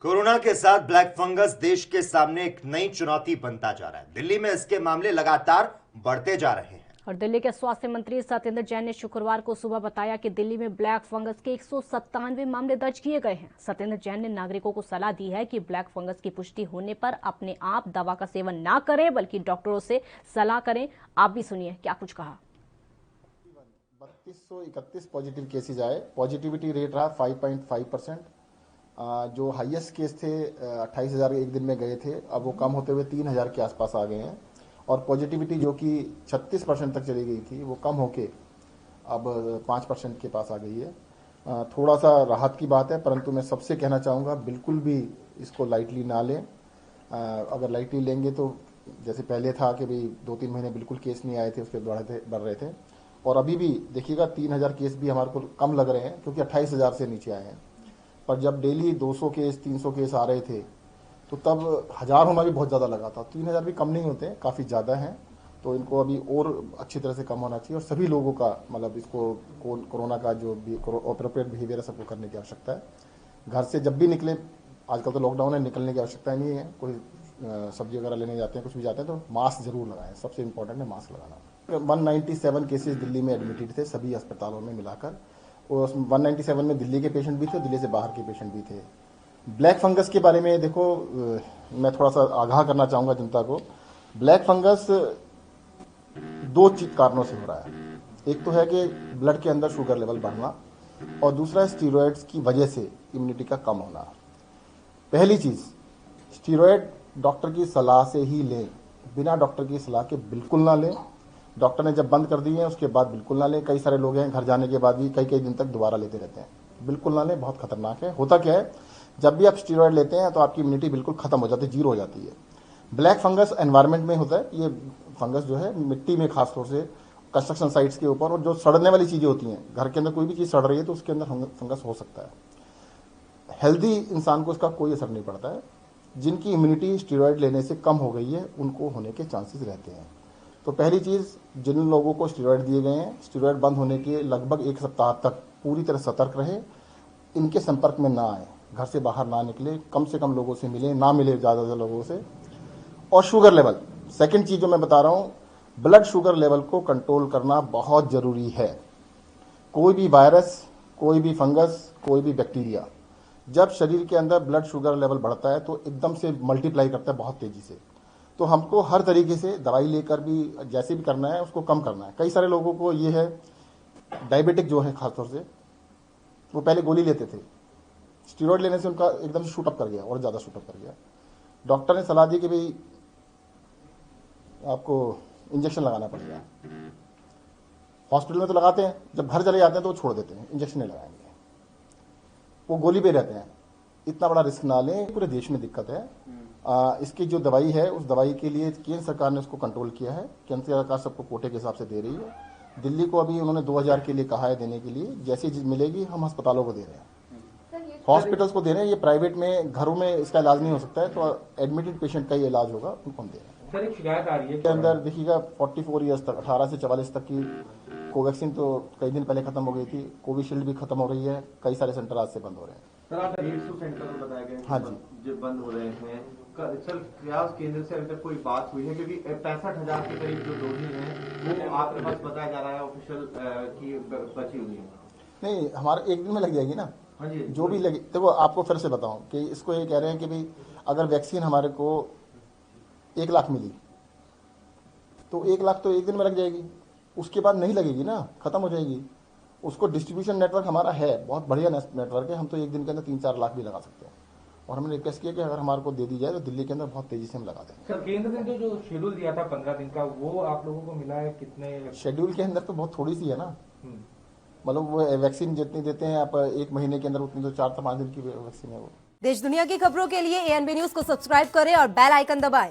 Corona के साथ black fungus देश के सामने एक नई चुनौती बनता जा रहा है। दिल्ली में इसके मामले लगातार बढ़ते जा रहे हैं। और दिल्ली के स्वास्थ्य मंत्री सत्येंद्र जैन ने शुक्रवार को सुबह बताया कि दिल्ली में ब्लैक फंगस के 197 मामले दर्ज किए गए हैं। सत्येंद्र जैन ने नागरिकों को सलाह दी है कि ब्लैक फंगस की पुष्टि होने पर अपने आप दवा का सेवन ना करें, बल्कि डॉक्टरों से सलाह करें। आप भी सुनिए क्या कुछ कहा। 3231 पॉजिटिव केसेज आए, पॉजिटिविटी रेट रहा 5.5%। जो हाईएस्ट केस थे 28,000 एक दिन में गए थे, अब वो कम होते हुए 3,000 के आसपास आ गए हैं। और पॉजिटिविटी जो कि 36% तक चली गई थी, वो कम होके अब 5% के पास आ गई है। थोड़ा सा राहत की बात है, परंतु मैं सबसे कहना चाहूँगा बिल्कुल भी इसको लाइटली ना लें। अगर लाइटली लेंगे तो जैसे पहले था कि भाई 2-3 महीने बिल्कुल केस नहीं आए थे, उसके बढ़ रहे थे। और अभी भी देखिएगा 3,000 केस भी हमारे को कम लग रहे हैं, क्योंकि 28,000 से नीचे आए हैं। पर जब डेली 200 केस 300 केस आ रहे थे, तो तब 1,000 होना भी बहुत ज़्यादा लगा था। 3,000 भी कम नहीं होते, काफ़ी ज़्यादा हैं। तो इनको अभी और अच्छी तरह से कम होना चाहिए, और सभी लोगों का मतलब इसको कोरोना का जो भी अप्रोप्रिएट बिहेवियर है सबको करने की आवश्यकता है। घर से जब भी निकले, आजकल तो लॉकडाउन है, निकलने की आवश्यकता नहीं है। कोई सब्जी वगैरह लेने जाते हैं, कुछ भी जाते हैं, तो मास्क जरूर लगाएं। सबसे इंपॉर्टेंट है मास्क लगाना। 197 केसेज दिल्ली में एडमिटेड थे, सभी अस्पतालों में मिलाकर। और 197 में दिल्ली के पेशेंट भी थे, दिल्ली से बाहर के पेशेंट भी थे। ब्लैक फंगस के बारे में देखो, मैं थोड़ा सा आगाह करना चाहूँगा जनता को। ब्लैक फंगस 2 कारणों से हो रहा है। एक तो है कि ब्लड के अंदर शुगर लेवल बढ़ना, और दूसरा है स्टीरॉयड्स की वजह से इम्यूनिटी का कम होना। पहली चीज़, स्टीरॉयड डॉक्टर की सलाह से ही लें, बिना डॉक्टर की सलाह के बिल्कुल ना लें। डॉक्टर ने जब बंद कर दिए हैं उसके बाद बिल्कुल ना लें। कई सारे लोग हैं घर जाने के बाद भी कई दिन तक दोबारा लेते रहते हैं। बिल्कुल ना लें, बहुत खतरनाक है। होता क्या है, जब भी आप स्टीरॉयड लेते हैं तो आपकी इम्यूनिटी बिल्कुल खत्म हो जाती है, जीरो हो जाती है। ब्लैक फंगस एनवायरनमेंट में होता है। ये फंगस जो है मिट्टी में, खासतौर से कंस्ट्रक्शन साइट्स के ऊपर, और जो सड़ने वाली चीज़ें होती हैं, घर के अंदर कोई भी चीज़ सड़ रही है तो उसके अंदर फंगस हो सकता है। हेल्दी इंसान को इसका कोई असर नहीं पड़ता है। जिनकी इम्यूनिटी स्टीरॉयड लेने से कम हो गई है, उनको होने के चांसेस रहते हैं। तो पहली चीज़, जिन लोगों को स्टीरॉयड दिए गए हैं, स्टीरॉयड बंद होने के लगभग 1 सप्ताह तक पूरी तरह सतर्क रहे। इनके संपर्क में ना आए, घर से बाहर ना निकले, कम से कम लोगों से मिले, ना मिले ज़्यादा लोगों से। और शुगर लेवल, सेकंड चीज़ जो मैं बता रहा हूँ, ब्लड शुगर लेवल को कंट्रोल करना बहुत ज़रूरी है। कोई भी वायरस, कोई भी फंगस, कोई भी बैक्टीरिया, जब शरीर के अंदर ब्लड शुगर लेवल बढ़ता है तो एकदम से मल्टीप्लाई करता है बहुत तेज़ी से। तो हमको हर तरीके से दवाई लेकर भी जैसे भी करना है उसको कम करना है। कई सारे लोगों को ये है, डायबिटिक जो है खासतौर से, वो पहले गोली लेते थे, स्टीरॉयड लेने से उनका एकदम से शूट अप कर गया, और ज़्यादा शूट अप कर गया। डॉक्टर ने सलाह दी कि भाई आपको इंजेक्शन लगाना पड़ेगा। हॉस्पिटल में तो लगाते हैं, जब घर चले जाते हैं तो वो छोड़ देते हैं, इंजेक्शन नहीं लगाएंगे, वो गोली पे रहते हैं। इतना बड़ा रिस्क ना लें, पूरे देश में दिक्कत है। इसकी जो दवाई है, उस दवाई के लिए केंद्र सरकार ने उसको कंट्रोल किया है। केंद्र सरकार सबको कोटे के हिसाब से दे रही है। दिल्ली को अभी उन्होंने 2,000 के लिए कहा है देने के लिए। जैसी चीज़ मिलेगी हम अस्पतालों को दे रहे हैं, हॉस्पिटल्स को दे रहे हैं। ये प्राइवेट में, घरों में इसका इलाज नहीं हो सकता है, तो एडमिटेड पेशेंट का ये इलाज होगा, उनको हम दे रहे हैं। सर, एक शिकायत आ रही है के अंदर देखिएगा 44 ईयर्स तक, 18 से 44 तक की कोवैक्सीन तो कई दिन पहले खत्म हो गई थी। कोविशील्ड भी खत्म हो गई है। कई सारे सेंटर आज से बंद हो रहे हैं। सर, आप 150 सेंटर बताया गया हाँ जी, जो बंद हो रहे हैं। सर, क्या उस केंद्र से अभी तक कोई बात हुई है? क्योंकि 65,000 के करीब जो डोजेज हैं वो आपके पास बताया जा रहा है ऑफिशियल की बची हुई है। नहीं, हमारे एक दिन में लग जाएगी ना। हाँ जी, जो भी लगे, देखो आपको फिर से बताऊं कि इसको ये कह रहे हैं कि भाई अगर वैक्सीन हमारे को 1 लाख मिली तो 1 लाख तो एक दिन में लग जाएगी, उसके बाद नहीं लगेगी ना, खत्म हो जाएगी। उसको डिस्ट्रीब्यूशन नेटवर्क हमारा है, बहुत बढ़िया नेटवर्क है। हम तो एक दिन के अंदर 3-4 लाख भी लगा सकते हैं। और हमने रिक्वेस्ट किया कि अगर हमारे को दे दी जाए तो दिल्ली के अंदर बहुत तेजी से हम लगा देंगे। सर, केंद्र ने जो शेड्यूल दिया था 15 दिन का, वो आप लोगों को मिला है? कितने शेड्यूल के अंदर तो बहुत थोड़ी सी है ना, मतलब वो वैक्सीन जितनी देते हैं आप 1 महीने के अंदर, उतनी तो 4 से 5 दिन की वैक्सीन है वो। देश दुनिया की खबरों के लिए ANB न्यूज को सब्सक्राइब करें और बेल आइकन दबाएं।